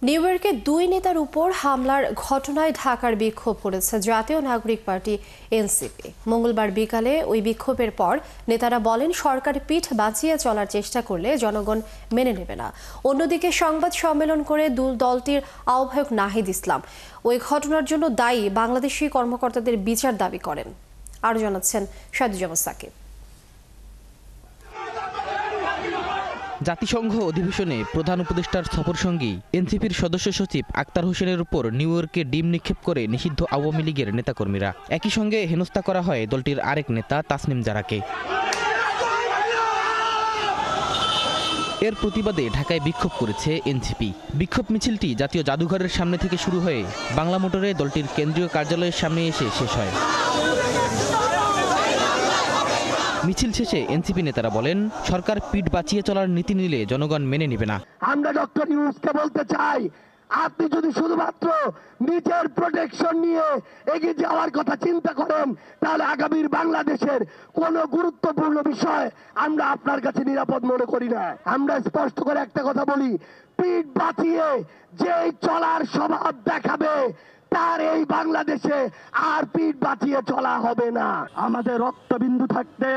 New ইয়র্কে দুই নেতার উপর হামলার ঘটনায় ঢাকার বিক্ষোভ করেছে জাতীয় নাগরিক পার্টি এনসিপি। মঙ্গলবার বিকালে ওই বিক্ষোভের পর নেতারা বলেন, সরকারের পিঠ বাঁচিয়ে চলার চেষ্টা করলে জনগণ মেনে নেবে না। অন্যদিকে সংবাদ সম্মেলন করে দলটির আহ্বায়ক নাহিদ ইসলাম ওই ঘটনার জন্য দায়ী বাংলাদেশি কর্মকর্তাদের বিচার দাবি করেন। আরও জানাচ্ছেন সাইদুজ্জামান সাকিব। জাতিসংঘ অধিবেশনে প্রধান উপদেষ্টার সফরসঙ্গী এনসিপির সদস্য সচিব আক্তার হোসেনের উপর নিউ ইয়র্কে ডিম নিক্ষেপ করে নিষিদ্ধ আওয়ামী লীগের নেতাকর্মীরা। একই সঙ্গে হেনস্থা করা হয় দলটির আরেক নেতা তাসনিম জারাকে। এর প্রতিবাদে ঢাকায় বিক্ষোভ করেছে এনসিপি। বিক্ষোভ মিছিলটি জাতীয় জাদুঘরের সামনে থেকে শুরু হয়ে বাংলা মোটরে দলটির কেন্দ্রীয় কার্যালয়ের সামনে এসে শেষ হয়। মিছিল শেষে এনসিপি নেতারা বলেন, সরকার পিঠ বাঁচিয়ে চলার নীতি নিলে জনগণ মেনে নেবে না। আমরা ডক্টর ইউনূসকে বলতে চাই, আপনি যদি শুধুমাত্র নিজের প্রোটেকশন নিয়ে এগিয়ে যাওয়ার কথা চিন্তা করেন, তাহলে আগামীর বাংলাদেশের কোন গুরুত্বপূর্ণ বিষয় আমরা আপনার কাছে নিরাপদ মনে করি না। আমরা স্পষ্ট করে একটা কথা বলি, পিঠ বাঁচিয়ে যে চলার স্বভাব দেখাবে তার এই বাংলাদেশে আর পিঠ বাঁচিয়ে চলা হবে না। আমাদের রক্তবিন্দু থাকতে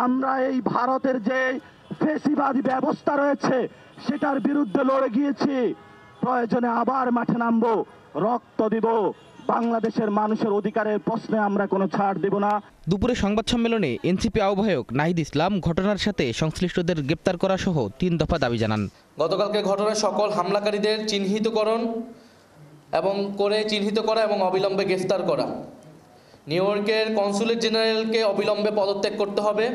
আমরা এই ভারতের যে ফ্যাসিবাদী ব্যবস্থা রয়েছে সেটার বিরুদ্ধে লড়ে গিয়েছি। প্রয়োজনে আবার মাঠে নামবো, রক্ত দিব। বাংলাদেশের মানুষের অধিকারের প্রশ্নে আমরা কোনো ছাড় দেব না। দুপুরে সংবাদ সম্মেলনে এনসিপি আহ্বায়ক নাহিদ ইসলাম ঘটনার সাথে সংশ্লিষ্টদের গ্রেপ্তার করা সহ 3 দফা দাবি জানান। গতকালকে ঘটনার সকল হামলাকারীদের চিহ্নিত করা এবং অবিলম্বে গ্রেফতার করা। নিউ ইয়র্কের কনসুলেট জেনারেলকে অবিলম্বে পদত্যাগ করতে হবে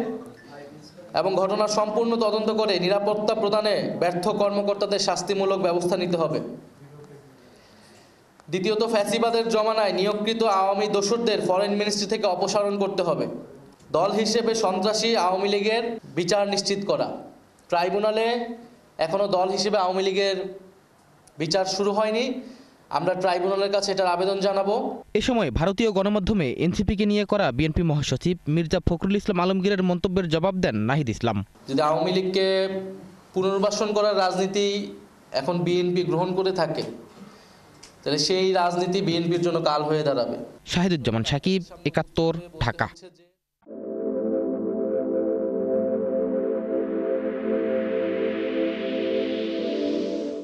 এবং ঘটনার সম্পূর্ণ তদন্ত করে নিরাপত্তা প্রদানে ব্যর্থ কর্মকর্তাদের শাস্তিমূলক ব্যবস্থা নিতে হবে। দ্বিতীয়ত, ফ্যাসিবাদের জমানায় নিয়োগকৃত আওয়ামী দোসরদের ফরেন মিনিস্ট্রি থেকে অপসারণ করতে হবে। দল হিসেবে সন্ত্রাসী আওয়ামী লীগের বিচার নিশ্চিত করা। ট্রাইব্যুনালে এখনো দল হিসেবে আওয়ামী লীগের বিচার শুরু হয়নি, আমরা ট্রাইব্যুনালের কাছে এটার আবেদন জানাবো। এ সময় ভারতীয় গণমাধ্যমে এনসিপিকে নিয়ে করা বিএনপি মহাসচিব মির্জা ফখরুল ইসলাম আলমগীরের মন্তব্যের জবাব দেন নাহিদ ইসলাম। যদি আওয়ামী লীগকে পুনর্বাসন করার রাজনীতি এখন বিএনপি গ্রহণ করে থাকে, তাহলে সেই রাজনীতি বিএনপির জন্য কাল হয়ে দাঁড়াবে। সাইদুজ্জামান সাকিব, ৭১, ঢাকা।